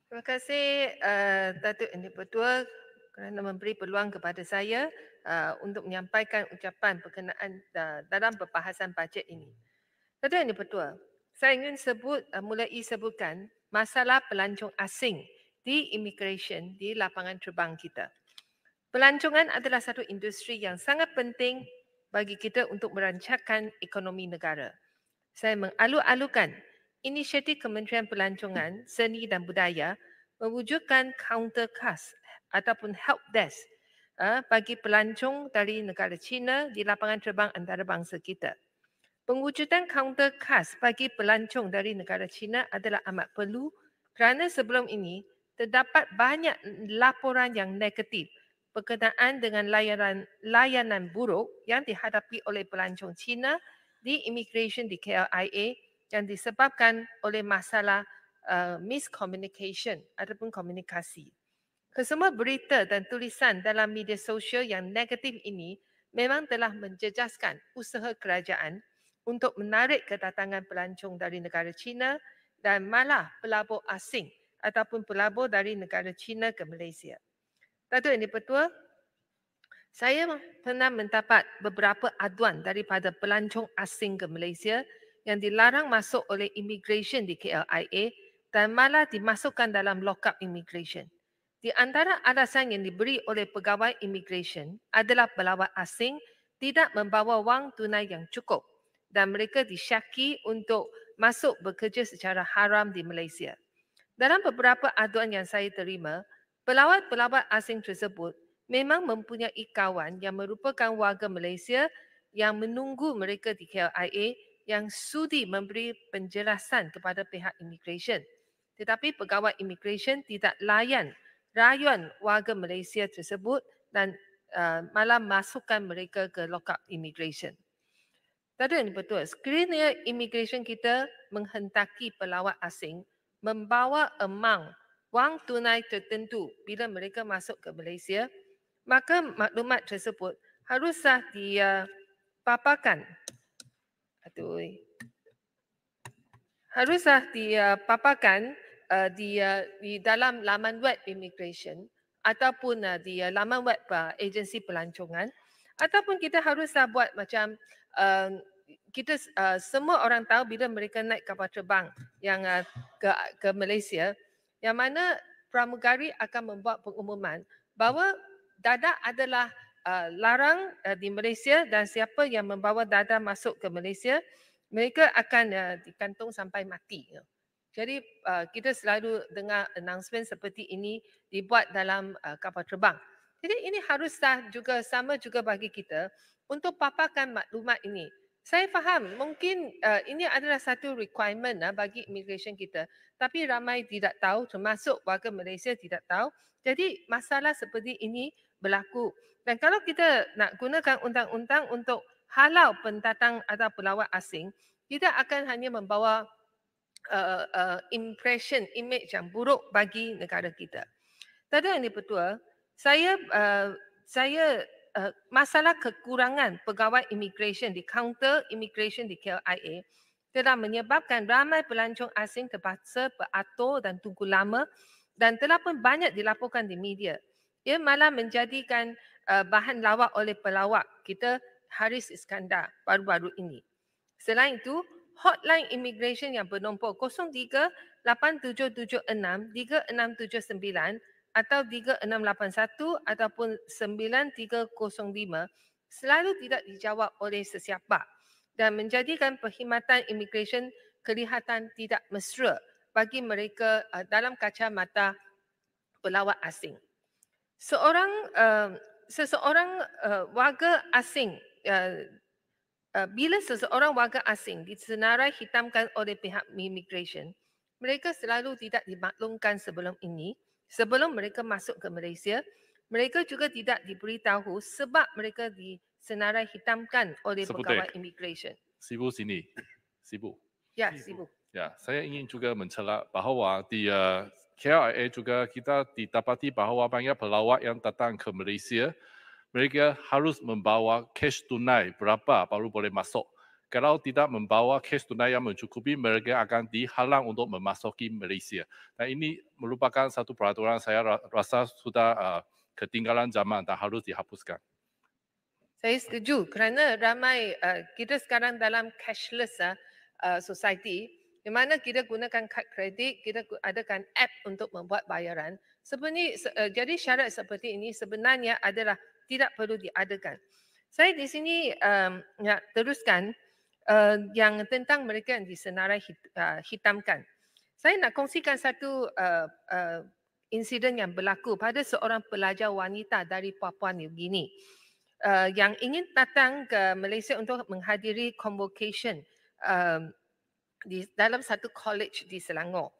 Terima kasih Datuk Yang Dipertua kerana memberi peluang kepada saya untuk menyampaikan ucapan berkenaan dalam perbahasan bajet ini. Datuk Yang Dipertua, saya ingin mulai sebutkan masalah pelancong asing di immigration di lapangan terbang kita. Pelancongan adalah satu industri yang sangat penting bagi kita untuk merancangkan ekonomi negara. Saya mengalu-alukan inisiatif Kementerian Pelancongan, Seni dan Budaya mewujudkan counter cast ataupun help desk bagi pelancong dari negara China di lapangan terbang antarabangsa kita. Pengujudan counter cast bagi pelancong dari negara China adalah amat perlu kerana sebelum ini terdapat banyak laporan yang negatif berkenaan dengan layanan buruk yang dihadapi oleh pelancong China di immigration di KLIA yang disebabkan oleh masalah miscommunication ataupun komunikasi. Kesemua berita dan tulisan dalam media sosial yang negatif ini memang telah menjejaskan usaha kerajaan untuk menarik kedatangan pelancong dari negara China dan malah pelabur asing ataupun pelabur dari negara China ke Malaysia. Datuk Yang Dipertua, saya pernah mendapat beberapa aduan daripada pelancong asing ke Malaysia yang dilarang masuk oleh immigration di KLIA dan malah dimasukkan dalam lock-up immigration. Di antara alasan yang diberi oleh pegawai immigration adalah pelawat asing tidak membawa wang tunai yang cukup dan mereka disyaki untuk masuk bekerja secara haram di Malaysia. Dalam beberapa aduan yang saya terima, pelawat-pelawat asing tersebut memang mempunyai kawan yang merupakan warga Malaysia yang menunggu mereka di KLIA yang sudi memberi penjelasan kepada pihak immigration. Tetapi pegawai immigration tidak layan rayuan warga Malaysia tersebut dan malah masukkan mereka ke lock-up immigration. Datuk Yang Dipertua, sekiranya immigration kita menghendaki pelawat asing membawa amount wang tunai tertentu bila mereka masuk ke Malaysia, maka maklumat tersebut haruslah dipaparkan. Haruslah dipaparkan di dalam laman web immigration ataupun di laman web agensi pelancongan, ataupun kita haruslah buat macam kita semua orang tahu bila mereka naik kapal terbang yang ke Malaysia, yang mana pramugari akan membuat pengumuman bahawa dadah adalah larang di Malaysia dan siapa yang membawa dadah masuk ke Malaysia, mereka akan dikantung sampai mati. Jadi kita selalu dengar announcement seperti ini dibuat dalam kapal terbang. Jadi ini haruslah juga sama juga bagi kita untuk paparkan maklumat ini. Saya faham mungkin ini adalah satu requirement bagi immigration kita, tapi ramai tidak tahu, termasuk warga Malaysia tidak tahu. Jadi masalah seperti ini berlaku. Dan kalau kita nak gunakan undang-undang untuk halau pendatang atau pelawat asing, kita akan hanya membawa image yang buruk bagi negara kita. Datuk Yang Dipertua, saya masalah kekurangan pegawai immigration di counter immigration di KLIA telah menyebabkan ramai pelancong asing terpaksa beratur dan tunggu lama dan telah pun banyak dilaporkan di media. Ia malah menjadikan bahan lawak oleh pelawak kita Haris Iskandar baru-baru ini. Selain itu, hotline immigration yang bernombor 03 8776 3679 atau 3681 ataupun 9305 selalu tidak dijawab oleh sesiapa dan menjadikan perkhidmatan immigration kelihatan tidak mesra bagi mereka dalam kacamata pelawat asing. Seseorang warga asing bila seseorang warga asing disenarai hitamkan oleh pihak immigration, mereka selalu tidak dimaklumkan sebelum ini, sebelum mereka masuk ke Malaysia. Mereka juga tidak diberitahu sebab mereka disenarai hitamkan oleh pegawai immigration. Sibuk sini. Sibuk. Ya, sibuk. Ya, saya ingin juga mencela bahawa di KLIA juga kita didapati bahawa banyak pelawat yang datang ke Malaysia, mereka harus membawa cash tunai berapa baru boleh masuk. Kalau tidak membawa kes tunai yang mencukupi, mereka akan dihalang untuk memasuki Malaysia. Dan ini merupakan satu peraturan saya rasa sudah ketinggalan zaman dan harus dihapuskan. Saya setuju kerana ramai kita sekarang dalam cashless society di mana kita gunakan kad kredit, kita adakan app untuk membuat bayaran. Jadi syarat seperti ini sebenarnya adalah tidak perlu diadakan. Saya di sini nak teruskan yang tentang mereka yang disenarai hitamkan. Saya nak kongsikan satu insiden yang berlaku pada seorang pelajar wanita dari Papua New Guinea yang ingin datang ke Malaysia untuk menghadiri convocation di dalam satu college di Selangor.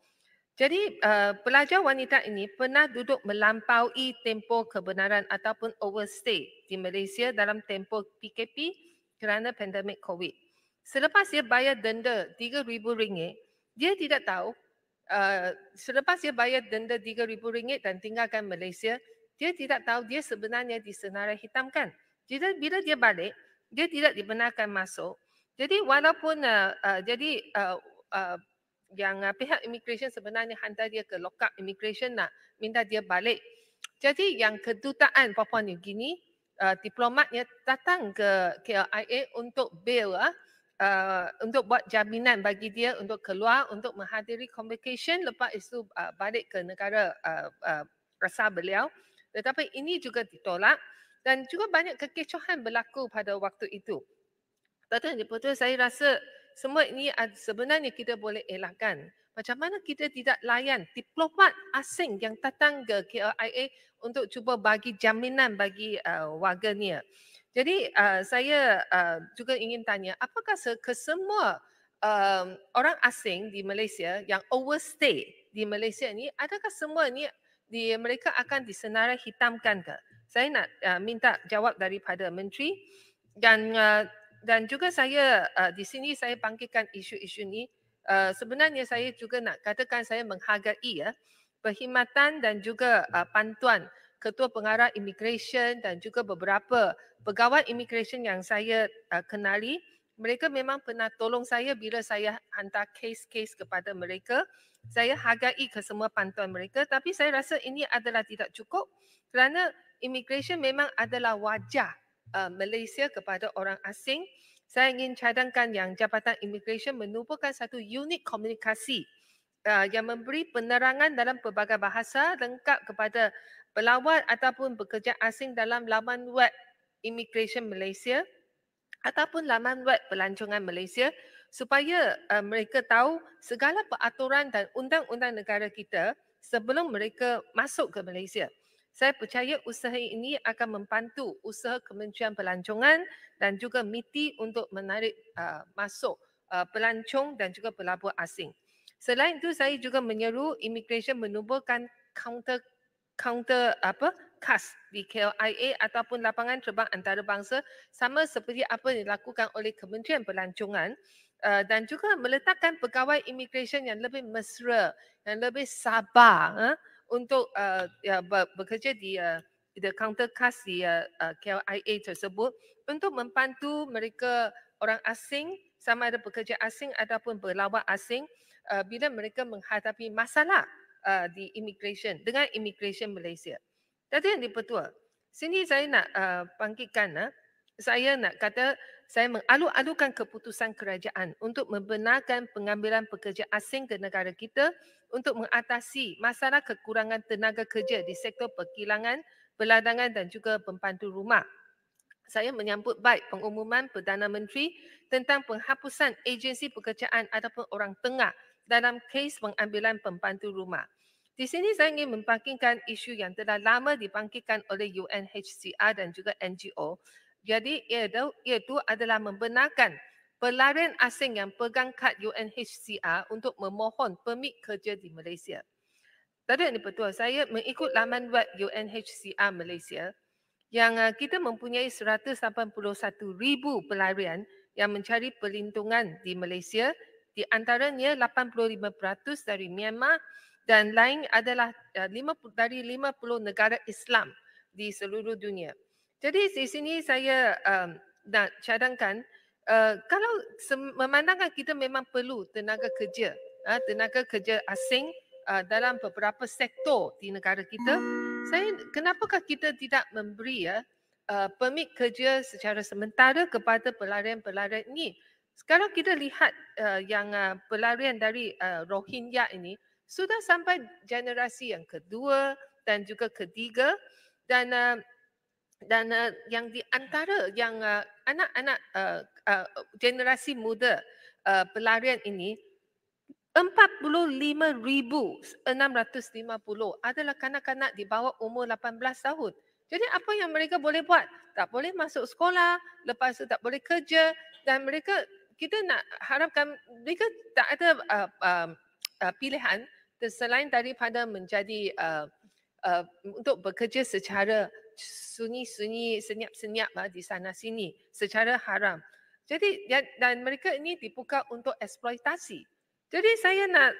Jadi pelajar wanita ini pernah duduk melampaui tempoh kebenaran ataupun overstay di Malaysia dalam tempoh PKP kerana pandemik COVID. Selepas dia bayar denda RM3,000, dia tidak tahu selepas dia bayar denda RM3,000 dan tinggalkan Malaysia, dia tidak tahu dia sebenarnya disenarai hitamkan. Jadi bila dia balik, dia tidak dibenarkan masuk. Jadi walaupun yang pihak immigration sebenarnya hantar dia ke lockup immigration nak minta dia balik. Jadi yang kedutaan Papua New Guinea diplomatnya datang ke KLIA untuk bail untuk buat jaminan bagi dia untuk keluar untuk menghadiri convocation, lepas itu balik ke negara asal beliau. Tetapi ini juga ditolak dan juga banyak kekecohan berlaku pada waktu itu. Betul, saya rasa semua ini sebenarnya kita boleh elakkan. Macam mana kita tidak layan diplomat asing yang datang ke KLIA untuk cuba bagi jaminan bagi warganya. Jadi saya juga ingin tanya, apakah kesemua orang asing di Malaysia yang overstay di Malaysia ni, adakah semua ni mereka akan disenarai hitamkan ke? Saya nak minta jawab daripada Menteri dan juga saya di sini saya bangkitkan isu-isu ni. Sebenarnya saya juga nak katakan saya menghargai perkhidmatan dan juga bantuan Ketua Pengarah Immigration dan juga beberapa pegawai immigration yang saya kenali. Mereka memang pernah tolong saya bila saya hantar kes-kes kepada mereka. Saya hargai kesemua bantuan mereka, tapi saya rasa ini adalah tidak cukup kerana immigration memang adalah wajah Malaysia kepada orang asing. Saya ingin cadangkan yang Jabatan Immigration menubuhkan satu unit komunikasi yang memberi penerangan dalam pelbagai bahasa lengkap kepada pelawat ataupun pekerja asing dalam laman web Immigration Malaysia ataupun laman web pelancongan Malaysia supaya mereka tahu segala peraturan dan undang-undang negara kita sebelum mereka masuk ke Malaysia. Saya percaya usaha ini akan membantu usaha Kementerian Pelancongan dan juga MITI untuk menarik masuk pelancong dan juga pelabur asing. Selain itu, saya juga menyeru immigration menubuhkan counter KAS di KLIA ataupun lapangan terbang antarabangsa sama seperti apa yang dilakukan oleh Kementerian Pelancongan dan juga meletakkan pegawai immigration yang lebih mesra, yang lebih sabar untuk bekerja di counter KAS di KLIA tersebut untuk membantu mereka orang asing sama ada pekerja asing ataupun pelawat asing bila mereka menghadapi masalah di immigration dengan immigration Malaysia. Tadi yang dipertua, sini saya nak bangkitkan, saya nak kata saya mengalu-alukan keputusan kerajaan untuk membenarkan pengambilan pekerja asing ke negara kita untuk mengatasi masalah kekurangan tenaga kerja di sektor perkilangan, peladangan dan juga pembantu rumah. Saya menyambut baik pengumuman Perdana Menteri tentang penghapusan agensi pekerjaan ataupun orang tengah dalam kes pengambilan pembantu rumah. Di sini saya ingin membangkitkan isu yang telah lama dibangkitkan oleh UNHCR dan juga NGO. Jadi iaitu adalah membenarkan pelarian asing yang pegang kad UNHCR untuk memohon permit kerja di Malaysia. Tadi yang dipertua, saya mengikut laman web UNHCR Malaysia yang kita mempunyai 181,000 pelarian yang mencari perlindungan di Malaysia, di antaranya 85% dari Myanmar dan lain adalah dari 50 negara Islam di seluruh dunia. Jadi di sini saya nak cadangkan Kalau memandangkan kita memang perlu tenaga kerja asing dalam beberapa sektor di negara kita, kenapakah kita tidak memberi permit kerja secara sementara kepada pelarian-pelarian ini? Sekarang kita lihat yang pelarian dari Rohingya ini sudah sampai generasi yang kedua dan juga ketiga, dan yang di antara yang anak-anak generasi muda pelarian ini 45,650 adalah kanak-kanak di bawah umur 18 tahun. Jadi apa yang mereka boleh buat? Tak boleh masuk sekolah, lepas tu tak boleh kerja, dan kita nak harapkan mereka tak ada pilihan selain daripada menjadi untuk bekerja secara sunyi-sunyi, senyap-senyap di sana sini secara haram. Jadi dan mereka ini dibuka untuk eksploitasi. Jadi saya nak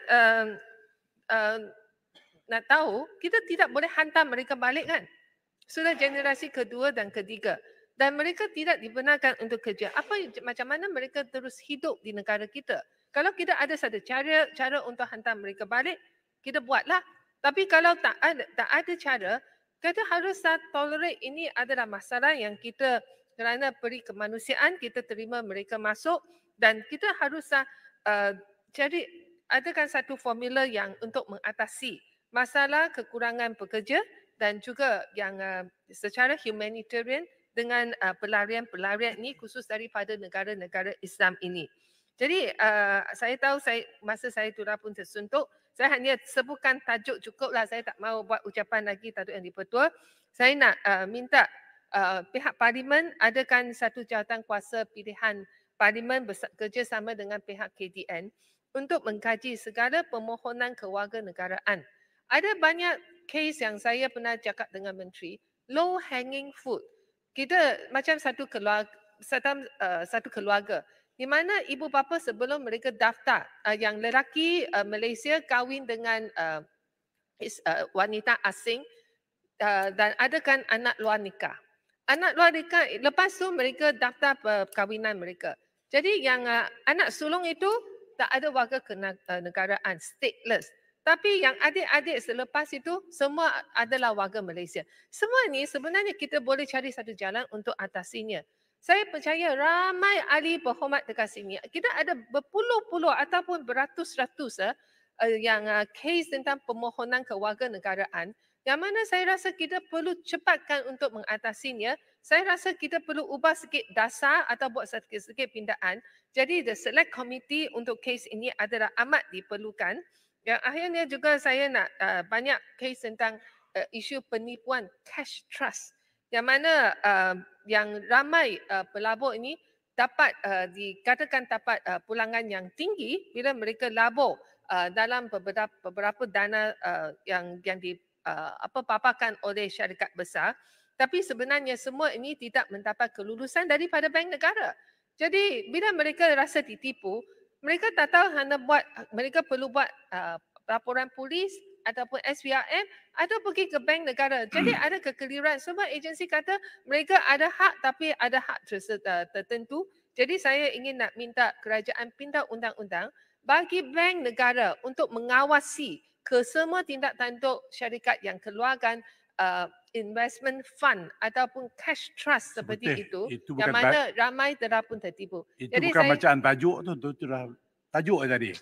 tahu, kita tidak boleh hantar mereka balik kan? Sudah generasi kedua dan ketiga. Dan mereka tidak dibenarkan untuk kerja. Macam mana mereka terus hidup di negara kita? Kalau kita ada satu cara untuk hantar mereka balik, kita buatlah. Tapi kalau tak ada cara, kita harus tolerate ini adalah masalah yang kita kerana peri kemanusiaan, kita terima mereka masuk, dan kita harus cari adakan satu formula yang untuk mengatasi masalah kekurangan pekerja dan juga yang secara humanitarian dengan pelarian-pelarian ini khusus daripada negara-negara Islam ini. Jadi saya tahu masa saya turut pun tersuntuk. Saya hanya sebutkan tajuk cukuplah. Saya tak mahu buat ucapan lagi, Datuk Yang di-Pertua. Saya nak minta pihak parlimen adakan satu jawatan kuasa pilihan parlimen bekerjasama dengan pihak KDN untuk mengkaji segala permohonan kewarganegaraan. Ada banyak kes yang saya pernah cakap dengan menteri, low hanging fruit. Kita macam satu keluarga di mana ibu bapa sebelum mereka daftar, yang lelaki Malaysia kahwin dengan wanita asing dan adakan anak luar nikah. Anak luar nikah, lepas tu mereka daftar perkahwinan mereka. Jadi yang anak sulung itu tak ada warga kenegaraan, stateless. Tapi yang adik-adik selepas itu semua adalah warga Malaysia. Semua ni sebenarnya kita boleh cari satu jalan untuk atasinya. Saya percaya ramai ahli berhormat dekat sini. Kita ada berpuluh-puluh ataupun beratus-ratus yang kes tentang permohonan kewarganegaraan yang mana saya rasa kita perlu cepatkan untuk mengatasinya. Saya rasa kita perlu ubah sikit dasar atau buat sikit pindaan. Jadi the select committee untuk kes ini adalah amat diperlukan. Yang akhirnya juga saya nak banyak kes tentang isu penipuan cash trust. Yang mana yang ramai pelabur ini dapat dikatakan dapat pulangan yang tinggi bila mereka labur dalam beberapa dana yang dipaparkan oleh syarikat besar, tapi sebenarnya semua ini tidak mendapat kelulusan daripada bank negara. Jadi bila mereka rasa ditipu, mereka tak tahu mereka perlu buat laporan polis ataupun SPRM atau pergi ke bank negara. Jadi ada kekeliruan. Sebab agensi kata mereka ada hak tapi ada hak tertentu. Jadi saya ingin nak minta kerajaan pinta undang-undang bagi bank negara untuk mengawasi kesemua tindak tanduk syarikat yang keluarkan investment fund ataupun cash trust seperti itu yang mana ramai telah pun tertipu. Itu jadi bukan bacaan tajuk tu sudah tajuk tadi.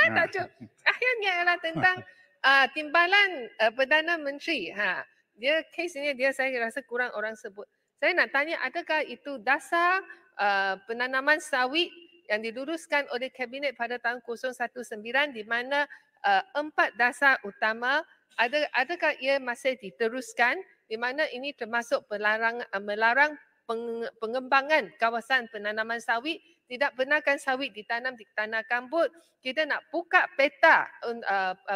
Tajuk akhirnya ialah tentang timbalan Perdana Menteri. Dia kes ini saya rasa kurang orang sebut. Saya nak tanya, adakah itu dasar penanaman sawit yang diluruskan oleh Kabinet pada tahun 019 di mana 4 dasar utama, adakah ia masih diteruskan di mana ini termasuk melarang pengembangan kawasan penanaman sawit, tidak benarkan sawit ditanam di tanah gambut. Kita nak buka peta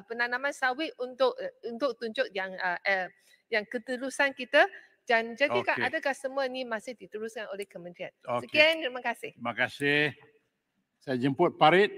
penanaman sawit untuk tunjuk yang keterusan kita. Dan jadikan adakah semua ini masih diteruskan oleh kementerian. Sekian, terima kasih. Terima kasih. Saya jemput Parit.